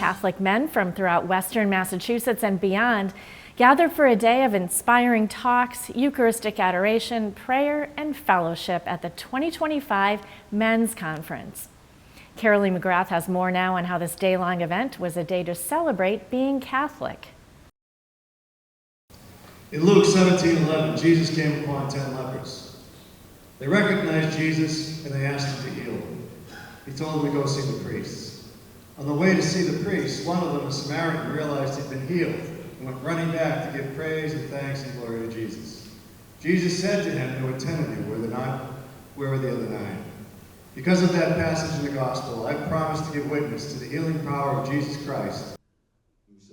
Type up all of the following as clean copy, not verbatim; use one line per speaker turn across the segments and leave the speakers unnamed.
Catholic men from throughout Western Massachusetts and beyond gathered for a day of inspiring talks, Eucharistic adoration, prayer, and fellowship at the 2025 Men's Conference. Carolee McGrath has more now on how this day-long event was a day to celebrate being Catholic.
In Luke 17:11, Jesus came upon 10 lepers. They recognized Jesus and they asked him to heal them. He told them to go see the priests. On the way to see the priests, one of them, a Samaritan, realized he'd been healed and went running back to give praise and thanks and glory to Jesus. Jesus said to him, "There were 10 of you, were there not? Where were the other 9? Because of that passage in the gospel, I promise to give witness to the healing power of Jesus Christ.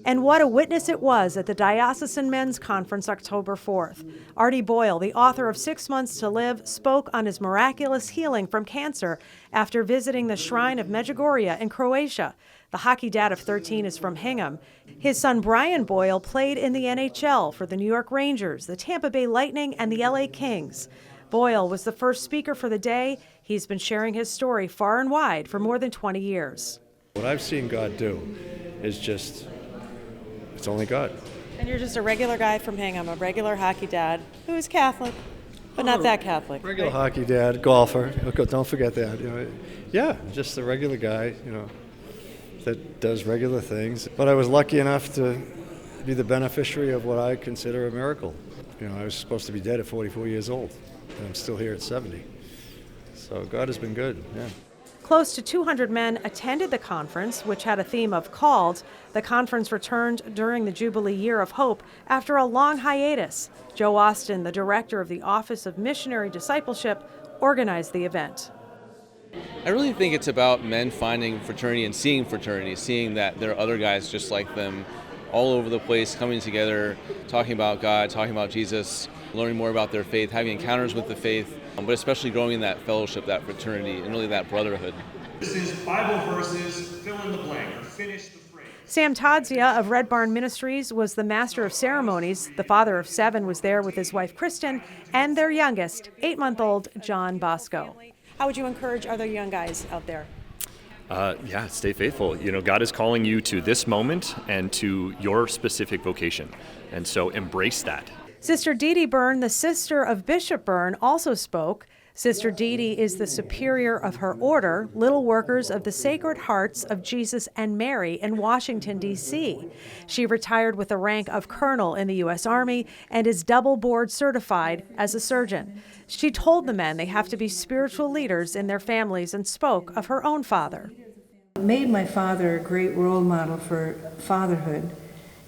And what a witness it was at the Diocesan Men's Conference October 4th. Artie Boyle, the author of 6 Months to Live, spoke on his miraculous healing from cancer after visiting the Shrine of Medjugorje in Croatia. The hockey dad of 13 is from Hingham. His son Brian Boyle played in the NHL for the New York Rangers, the Tampa Bay Lightning, and the LA Kings. Boyle was the first speaker for the day. He's been sharing his story far and wide for more than 20 years.
What I've seen God do is just, it's only God.
And you're just a regular guy from Hingham, a regular hockey dad who is Catholic, but not that Catholic.
Regular hockey dad, golfer. Don't forget that. Yeah, just a regular guy. That does regular things. But I was lucky enough to be the beneficiary of what I consider a miracle. I was supposed to be dead at 44 years old, and I'm still here at 70. So God has been good. Yeah.
Close to 200 men attended the conference, which had a theme of called. The conference returned during the Jubilee Year of Hope after a long hiatus. Joe Austin, the director of the Office of Missionary Discipleship, organized the event.
I really think it's about men finding fraternity, seeing that there are other guys just like them all over the place, coming together, talking about God, talking about Jesus, learning more about their faith, having encounters with the faith, but especially growing in that fellowship, that fraternity, and really that brotherhood.
This is Bible verses, fill in the blank, or finish the phrase.
Sam Tadzia of Red Barn Ministries was the master of ceremonies. The father of 7 was there with his wife Kristen and their youngest, 8-month-old John Bosco. How would you encourage other young guys out there?
Stay faithful. God is calling you to this moment and to your specific vocation. And so embrace that.
Sister Dee Dee Byrne, the sister of Bishop Byrne, also spoke. Sister Dee Dee is the superior of her order, Little Workers of the Sacred Hearts of Jesus and Mary in Washington, D.C. She retired with the rank of colonel in the U.S. Army and is double board certified as a surgeon. She told the men they have to be spiritual leaders in their families and spoke of her own father.
It made my father a great role model for fatherhood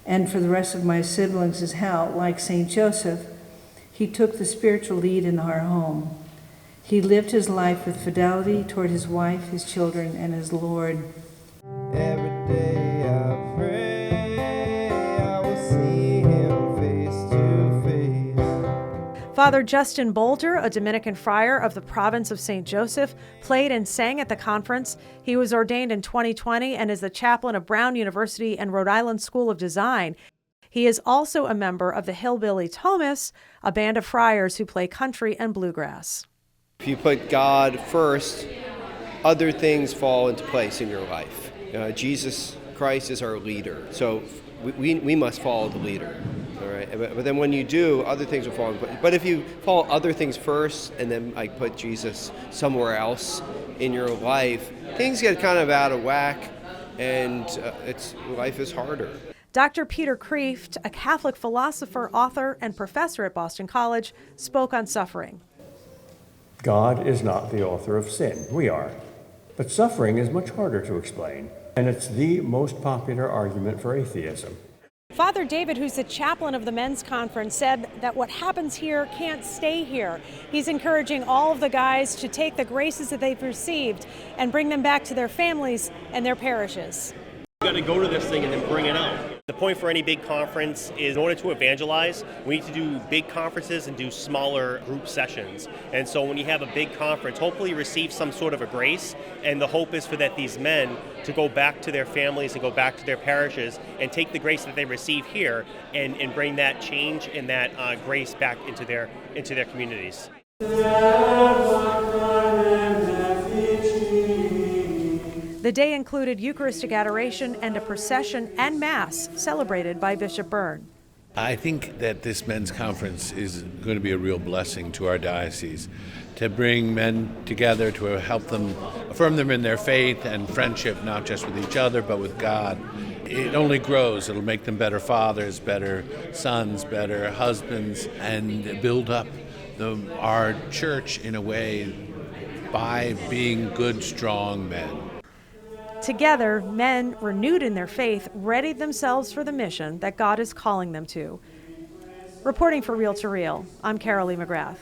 and for the rest of my siblings is how, like St. Joseph, he took the spiritual lead in our home. He lived his life with fidelity toward his wife, his children, and his Lord.
Every day I pray I will see him face to face.
Father Justin Bolger, a Dominican friar of the province of St. Joseph, played and sang at the conference. He was ordained in 2020 and is the chaplain of Brown University and Rhode Island School of Design. He is also a member of the Hillbilly Thomas, a band of friars who play country and bluegrass.
If you put God first, other things fall into place in your life. Jesus Christ is our leader, so we must follow the leader. All right, but then when you do, other things will fall into place. But if you follow other things first and then put Jesus somewhere else in your life, things get kind of out of whack, and life is harder.
Dr. Peter Kreeft, a Catholic philosopher, author, and professor at Boston College, spoke on suffering.
God is not the author of sin. We are. But suffering is much harder to explain, and it's the most popular argument for atheism.
Father David, who's the chaplain of the men's conference, said that what happens here can't stay here. He's encouraging all of the guys to take the graces that they've received and bring them back to their families and their parishes.
We've got to go to this thing and then bring it out. The point for any big conference is in order to evangelize, we need to do big conferences and do smaller group sessions. And so when you have a big conference, hopefully you receive some sort of a grace, and the hope is for that these men to go back to their families and go back to their parishes and take the grace that they receive here and bring that change and that grace back into their communities.
The day included Eucharistic adoration and a procession and Mass celebrated by Bishop Byrne.
I think that this men's conference is going to be a real blessing to our diocese, to bring men together, to help them, affirm them in their faith and friendship, not just with each other, but with God. It only grows. It'll make them better fathers, better sons, better husbands, and build up our church in a way by being good, strong men.
Together, men renewed in their faith readied themselves for the mission that God is calling them to. Reporting for Reel to Reel, I'm Carolee McGrath.